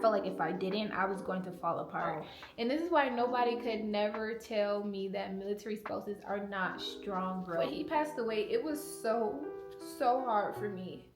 felt like if I didn't, I was going to fall apart. And this is why nobody could never tell me that military spouses are not strong, bro. When he passed away, it was so hard for me.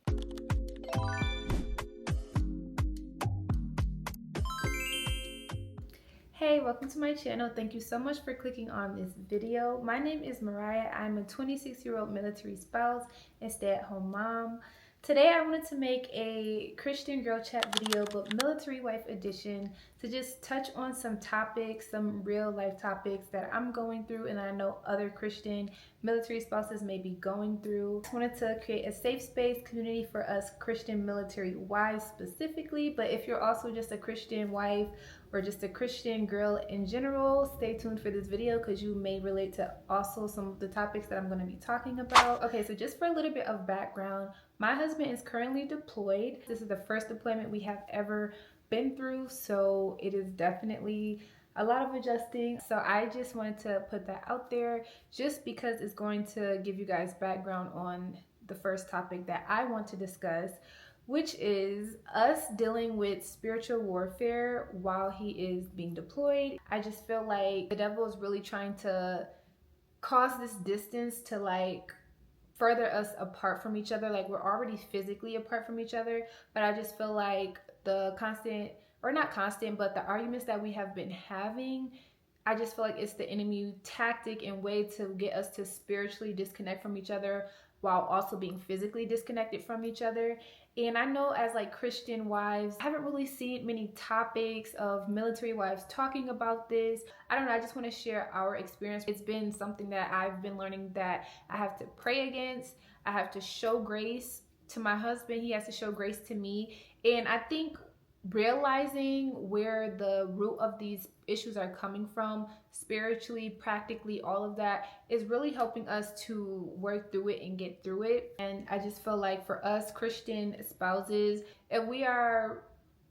Hey, welcome to my channel. Thank you so much for clicking on this video. My name is Mariah. I'm a 26-year-old military spouse and stay-at-home mom. Today I wanted to make a Christian girl chat video, but military wife edition, to just touch on some topics, some real life topics that I'm going through and I know other Christian military spouses may be going through. I just wanted to create a safe space community for us Christian military wives specifically, but if you're also just a Christian wife or just a Christian girl in general, stay tuned for this video because you may relate to also some of the topics that I'm going to be talking about. Okay, so just for a little bit of background, my husband is currently deployed. This is the first deployment we have ever been through, so it is definitely a lot of adjusting. So I just wanted to put that out there just because it's going to give you guys background on the first topic that I want to discuss, which is us dealing with spiritual warfare while he is being deployed. I just feel like the devil is really trying to cause this distance to like further us apart from each other. Like, we're already physically apart from each other, but I just feel like the constant, or not constant, but the arguments that we have been having, I just feel like it's the enemy tactic and way to get us to spiritually disconnect from each other while also being physically disconnected from each other. And I know as like Christian wives, I haven't really seen many topics of military wives talking about this. I don't know, I just want to share our experience. It's been something that I've been learning that I have to pray against. I have to show grace to my husband. He has to show grace to me. And I think realizing where the root of these issues are coming from, spiritually, practically, all of that, is really helping us to work through it and get through it. And I just feel like for us Christian spouses, if we are,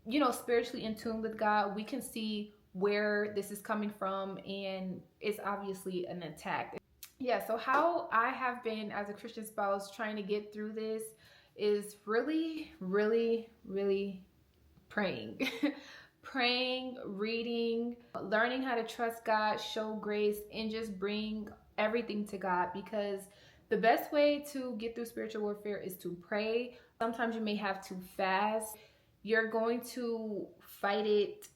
you know, spiritually in tune with God, we can see where this is coming from, and it's obviously an attack. Yeah, so how I have been as a Christian spouse trying to get through this is really praying. Praying, reading, learning how to trust God, show grace, and just bring everything to God, because the best way to get through spiritual warfare is to pray. Sometimes you may have to fast. You're going to fight it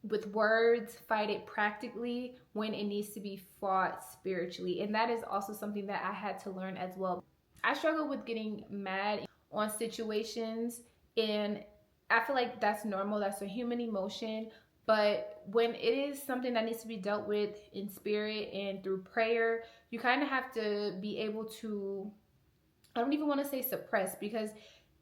with words, fight it practically when it needs to be fought spiritually. And that is also something that I had to learn as well. I struggle with getting mad on situations, and I feel like that's normal, that's a human emotion. But when it is something that needs to be dealt with in spirit and through prayer, you kind of have to be able to, I don't even want to say suppress, because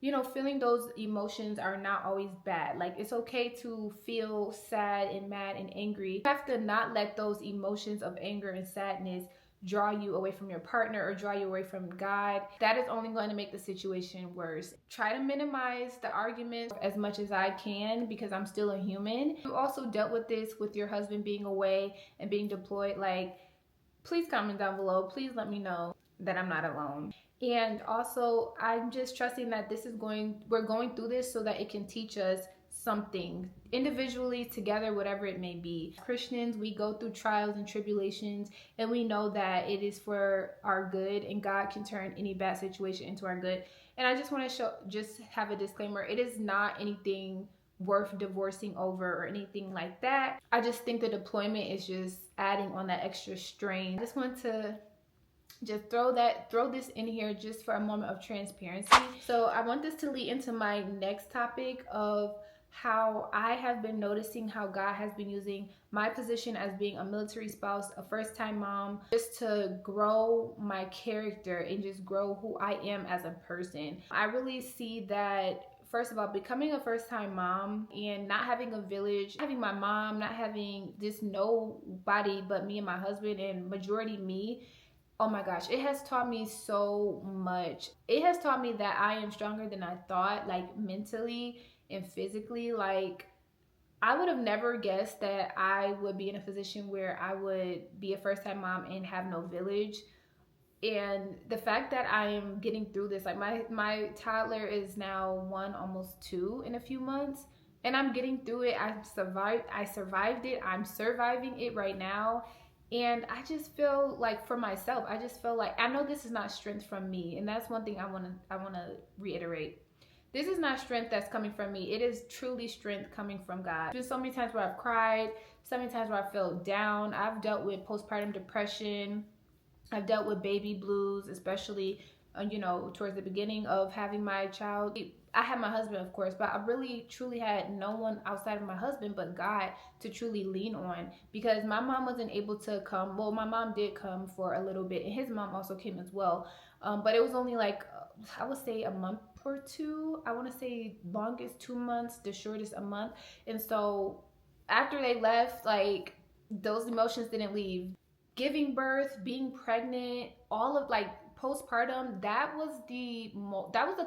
you know, feeling those emotions are not always bad. Like, it's okay to feel sad and mad and angry. You have to not let those emotions of anger and sadness draw you away from your partner or draw you away from God. That is only going to make the situation worse. Try to minimize the arguments as much as I can, because I'm still a human. You also dealt with this with your husband being away and being deployed. Like, please comment down below. Please let me know that I'm not alone. And also, I'm just trusting that we're going through this so that it can teach us something individually, together, whatever it may be. Christians, we go through trials and tribulations, and we know that it is for our good, and God can turn any bad situation into our good. And I just want to just have a disclaimer. It is not anything worth divorcing over or anything like that. I just think the deployment is just adding on that extra strain. I just want to just throw this in here just for a moment of transparency. So I want this to lead into my next topic of how I have been noticing how God has been using my position as being a military spouse, a first-time mom, just to grow my character and just grow who I am as a person. I really see that, first of all, becoming a first-time mom and not having a village, having my mom, not having just nobody but me and my husband, and majority me. Oh my gosh, it has taught me so much. It has taught me that I am stronger than I thought, like mentally and physically. Like, I would have never guessed that I would be in a position where I would be a first-time mom and have no village. And the fact that I am getting through this, like my toddler is now 1, almost 2 in a few months. and I'm getting through it. I survived it. I'm surviving it right now. And I just feel like, for myself, I just feel like, I know this is not strength from me, and that's one thing I want to reiterate. This is not strength that's coming from me. It is truly strength coming from God. There's so many times where I've cried, so many times where I felt down. I've dealt with postpartum depression. I've dealt with baby blues, especially, towards the beginning of having my child. I had my husband, of course, but I really truly had no one outside of my husband but God to truly lean on, because my mom wasn't able to come. Well, my mom did come for a little bit, and his mom also came as well. But it was only like, I would say a month or two. I want to say longest 2 months, the shortest a month. And so after they left, like, those emotions didn't leave. Giving birth, being pregnant, all of, like, postpartum, that was the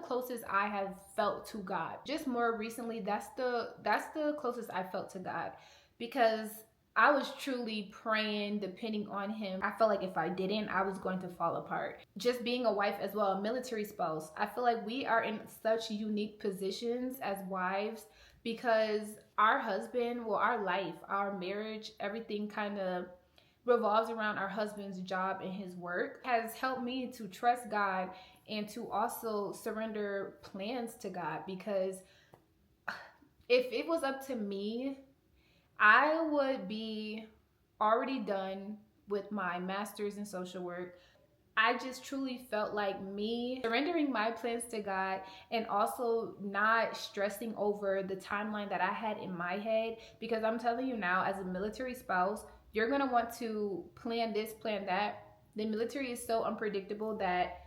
closest I have felt to God. Just more recently, that's the closest I felt to God, because I was truly praying, depending on him. I felt like if I didn't, I was going to fall apart. Just being a wife as well, a military spouse, I feel like we are in such unique positions as wives, because our husband, well, our life, our marriage, everything kind of revolves around our husband's job and his work. Has helped me to trust God and to also surrender plans to God, because if it was up to me, I would be already done with my master's in social work. I just truly felt like me surrendering my plans to God, and also not stressing over the timeline that I had in my head. Because I'm telling you now, as a military spouse, you're going to want to plan this, plan that. The military is so unpredictable that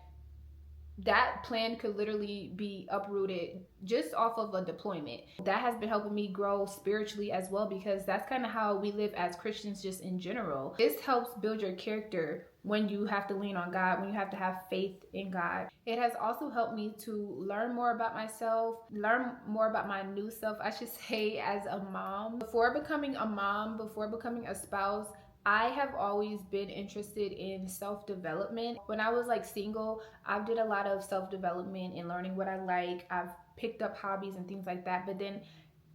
that plan could literally be uprooted just off of a deployment. That has been helping me grow spiritually as well, because that's kind of how we live as Christians just in general. This helps build your character when you have to lean on God, when you have to have faith in God. It has also helped me to learn more about myself, learn more about my new self, I should say, as a mom. Before becoming a mom, before becoming a spouse, I have always been interested in self-development. When I was like single, I did a lot of self-development and learning what I like. I've picked up hobbies and things like that. But then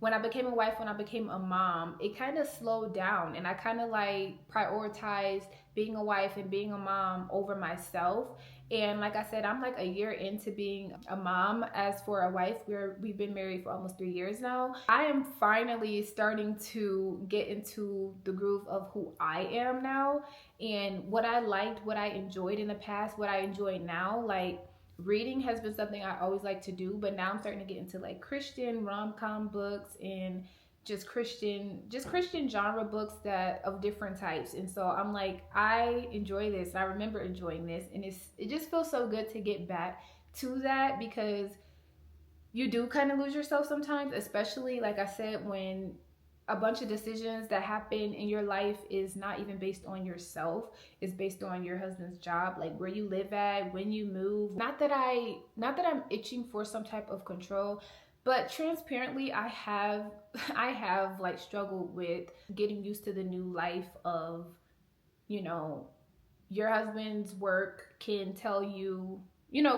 when I became a wife, when I became a mom, it kind of slowed down, and I kind of like prioritized being a wife and being a mom over myself. And like I said, I'm like a year into being a mom. As for a wife, we've been married for almost 3 years now. I am finally starting to get into the groove of who I am now, and what I liked, what I enjoyed in the past, what I enjoy now. Like, reading has been something I always like to do, but now I'm starting to get into like Christian rom-com books, and just Christian genre books that of different types. And so I'm like, I enjoy this. I remember enjoying this, and it just feels so good to get back to that, because you do kind of lose yourself sometimes, especially like I said, when a bunch of decisions that happen in your life is not even based on yourself. It's based on your husband's job, like where you live at, when you move. Not that I'm itching for some type of control, but transparently, I have I have like struggled with getting used to the new life of, you know, your husband's work can tell you,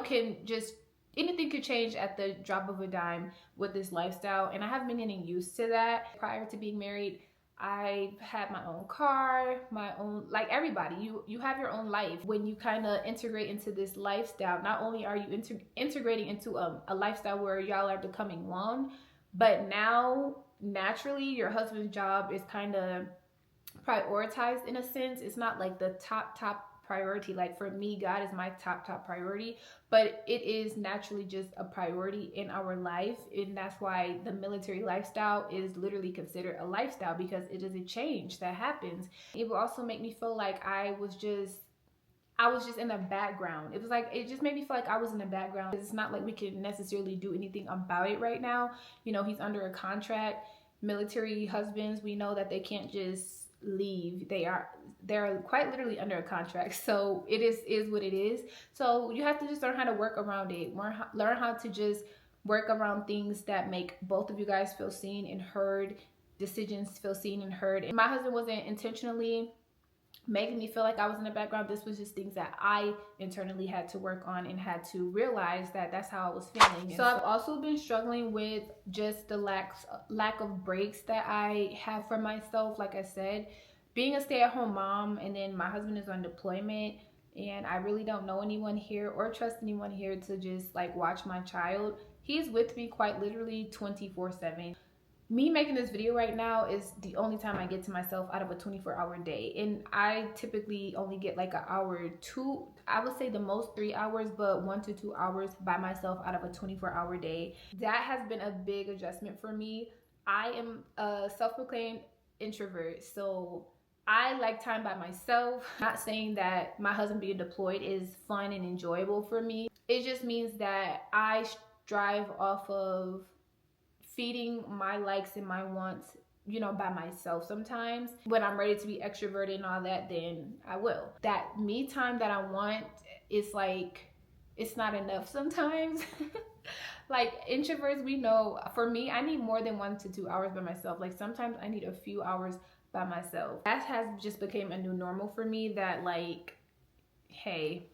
can just, anything could change at the drop of a dime with this lifestyle. And I haven't been getting used to that. Prior to being married, I had my own car, my own, like everybody, you have your own life. When you kind of integrate into this lifestyle, not only are you integrating into a lifestyle where y'all are becoming one, but now naturally your husband's job is kind of prioritized in a sense. It's not like the top priority. Like for me, God is my top priority, but it is naturally just a priority in our life. And that's why the military lifestyle is literally considered a lifestyle, because it is a change that happens. It will also make me feel like I was just in the background. It just made me feel like I was in the background. It's not like we can necessarily do anything about it right now. He's under a contract. Military husbands, we know that they can't just leave. They're quite literally under a contract. So it is what it is. So you have to just learn how to work around it. Learn how to just work around things that make both of you guys feel seen and heard, decisions feel seen and heard. And my husband wasn't intentionally making me feel like I was in the background. This was just things that I internally had to work on and had to realize that that's how I was feeling. So I've also been struggling with just the lack of breaks that I have for myself. Like I said, being a stay-at-home mom, and then my husband is on deployment, and I really don't know anyone here or trust anyone here to just like watch my child. He's with me quite literally 24/7. Me making this video right now is the only time I get to myself out of a 24-hour day, and I typically only get like an hour, two, I would say the most 3 hours, but 1 to 2 hours by myself out of a 24-hour day. That has been a big adjustment for me. I am a self-proclaimed introvert, so I like time by myself. Not saying that my husband being deployed is fun and enjoyable for me. It just means that I strive off of feeding my likes and my wants, you know, by myself. Sometimes when I'm ready to be extroverted and all that, then I will. That me time that I want is like, it's not enough sometimes. Like introverts, we know, for me, I need more than 1 to 2 hours by myself. Like sometimes I need a few hours by myself. That has just became a new normal for me, that like, hey,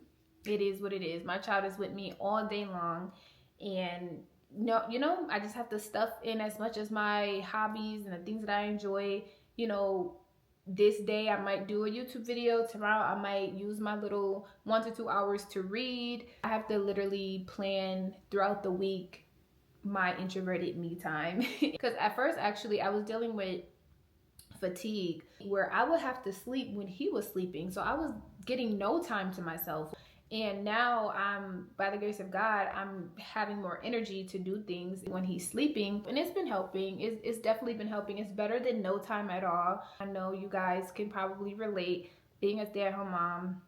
it is what it is. My child is with me all day long, and no, you know, I just have to stuff in as much as my hobbies and the things that I enjoy. You know, this day I might do a YouTube video, tomorrow I might use my little 1 to 2 hours to read. I have to literally plan throughout the week my introverted me time. Because at first, actually, I was dealing with fatigue where I would have to sleep when he was sleeping, so I was getting no time to myself. And now I'm, by the grace of God, I'm having more energy to do things when he's sleeping, and it's been helping. It's definitely been helping. It's better than no time at all. I know you guys can probably relate. Being a stay-at-home mom,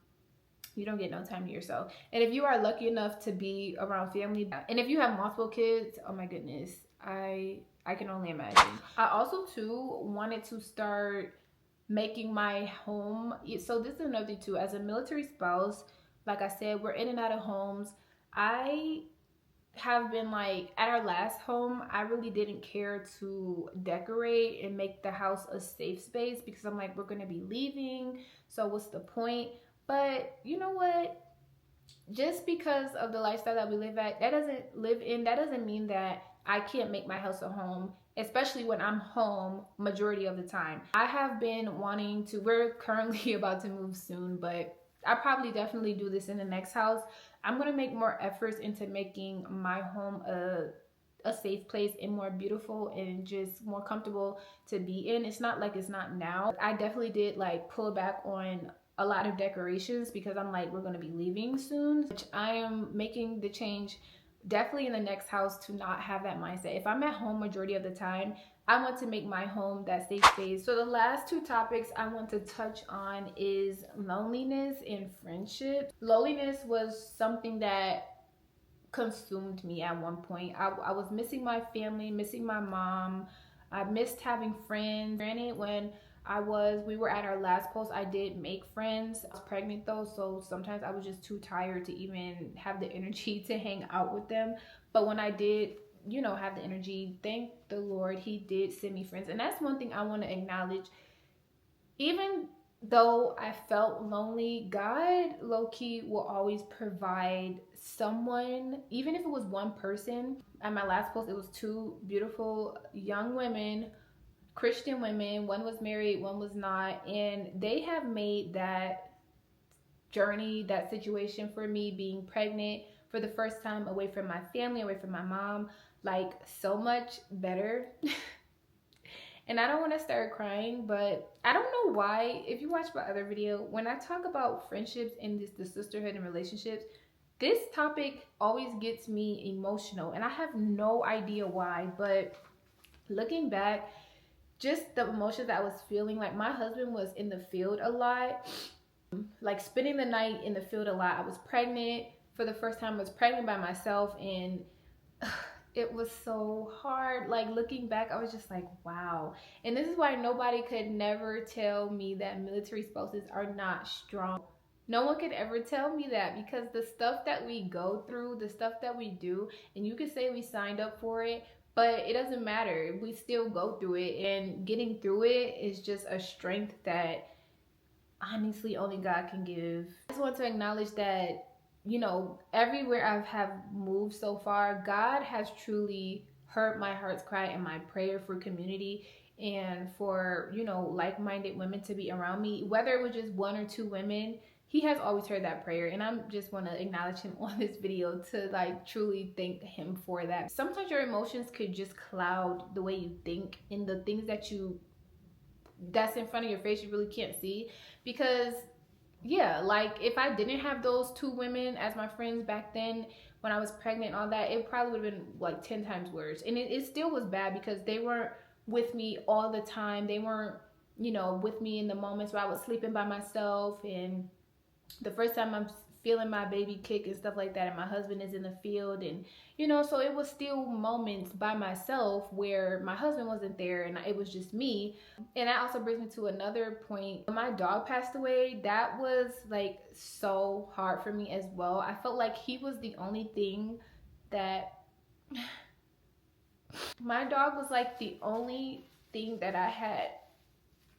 you don't get no time to yourself. And if you are lucky enough to be around family, and if you have multiple kids, oh my goodness, I can only imagine. I also too wanted to start making my home. So this is another thing too. As a military spouse, like I said, we're in and out of homes. I have been like, at our last home, I really didn't care to decorate and make the house a safe space, because I'm like, we're gonna be leaving, so what's the point? But you know what? Just because of the lifestyle that we that doesn't mean that I can't make my house a home, especially when I'm home majority of the time. I have been wanting to, we're currently about to move soon, but I probably definitely do this in the next house. I'm gonna make more efforts into making my home a safe place and more beautiful and just more comfortable to be in. It's not like it's not now. I definitely did like pull back on a lot of decorations because I'm like, we're going to be leaving soon, which I am making the change definitely in the next house to not have that mindset. If I'm at home majority of the time, I want to make my home that safe space. So the last two topics I want to touch on is loneliness and friendship. Loneliness was something that consumed me at one point. I was missing my family, missing my mom. I missed having friends. Granted, when we were at our last post, I did make friends. I was pregnant though, so sometimes I was just too tired to even have the energy to hang out with them. But when I did, you know, have the energy, thank the Lord, he did send me friends. And that's one thing I want to acknowledge. Even though I felt lonely, God low-key will always provide someone, even if it was one person. At my last post, it was two beautiful young women, Christian women. One was married, one was not, and they have made that journey, that situation for me, being pregnant for the first time away from my family, away from my mom, like so much better. And I don't want to start crying, but I don't know why. If you watch my other video, when I talk about friendships and the sisterhood and relationships, this topic always gets me emotional, and I have no idea why. But looking back, just the emotions that I was feeling, like my husband was in the field a lot, like spending the night in the field a lot. I was pregnant for the first time. I was pregnant by myself, and it was so hard. Like looking back, I was just like, wow. And this is why nobody could never tell me that military spouses are not strong. No one could ever tell me that, because the stuff that we go through, the stuff that we do, and you could say we signed up for it, but it doesn't matter. We still go through it, and getting through it is just a strength that honestly only God can give. I just want to acknowledge that, you know, everywhere I have moved so far, God has truly heard my heart's cry and my prayer for community and for, you know, like-minded women to be around me. Whether it was just one or two women, he has always heard that prayer, and I'm just want to acknowledge him on this video to like truly thank him for that. Sometimes your emotions could just cloud the way you think and the things that's in front of your face you really can't see, because yeah, like if I didn't have those two women as my friends back then when I was pregnant and all that, it probably would have been like 10 times worse. And it still was bad because they weren't with me all the time. They weren't, you know, with me in the moments where I was sleeping by myself, and the first time I'm feeling my baby kick and stuff like that, and my husband is in the field, and you know, so it was still moments by myself where my husband wasn't there and it was just me. And that also brings me to another point. When my dog passed away, that was like so hard for me as well. I felt like he was the only thing that my dog was like the only thing that I had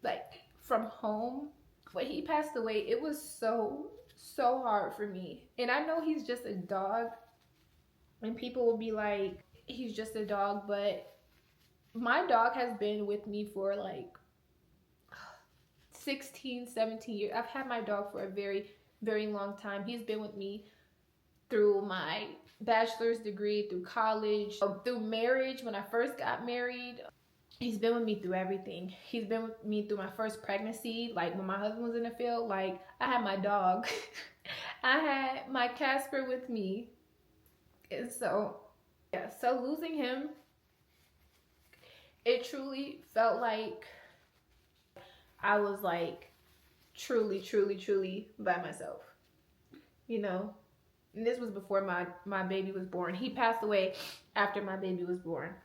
like from home. When he passed away, it was so hard for me. And I know he's just a dog, and people will be like, he's just a dog, but my dog has been with me for like 16, 17 years. I've had my dog for a very long time. He's been with me through my bachelor's degree, through college, through marriage. When I first got married, he's been with me through everything. He's been with me through my first pregnancy, like when my husband was in the field. Like I had my dog I had my Casper with me. And so yeah, so losing him, it truly felt like I was like truly by myself, you know. And this was before my baby was born. He passed away after my baby was born.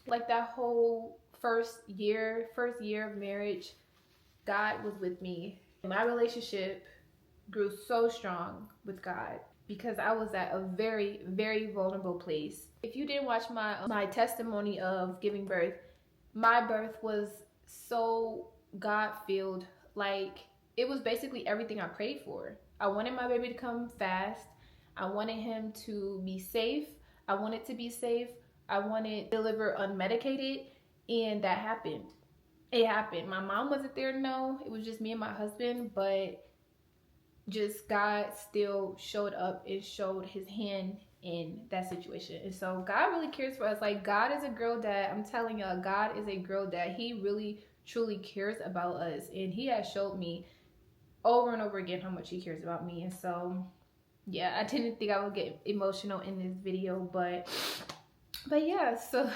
Like that whole first year of marriage, God was with me. My relationship grew so strong with God because I was at a very vulnerable place. If you didn't watch my testimony of giving birth, my birth was so God-filled. Like it was basically everything I prayed for. I wanted my baby to come fast. I wanted him to be safe. I wanted to be safe. I wanted to deliver unmedicated, and that happened. It happened. My mom wasn't there, no. It was just me and my husband, but just God still showed up and showed his hand in that situation. And so God really cares for us. Like God is a girl dad. I'm telling y'all, God is a girl dad. He really truly cares about us, and he has showed me over and over again how much he cares about me. And so yeah, I didn't think I would get emotional in this video, but yeah, so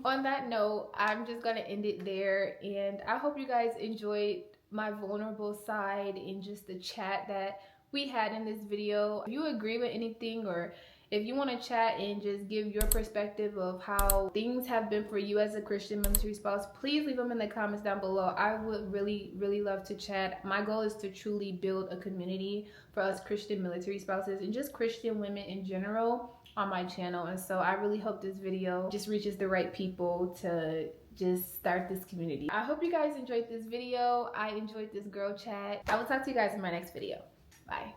on that note, I'm just gonna end it there, and I hope you guys enjoyed my vulnerable side and just the chat that we had in this video. If you agree with anything, or if you want to chat and just give your perspective of how things have been for you as a Christian military spouse, please leave them in the comments down below. I would really love to chat. My goal is to truly build a community for us Christian military spouses and just Christian women in general on my channel. And so I really hope this video just reaches the right people to just start this community. I hope you guys enjoyed this video. I enjoyed this girl chat. I will talk to you guys in my next video. Bye.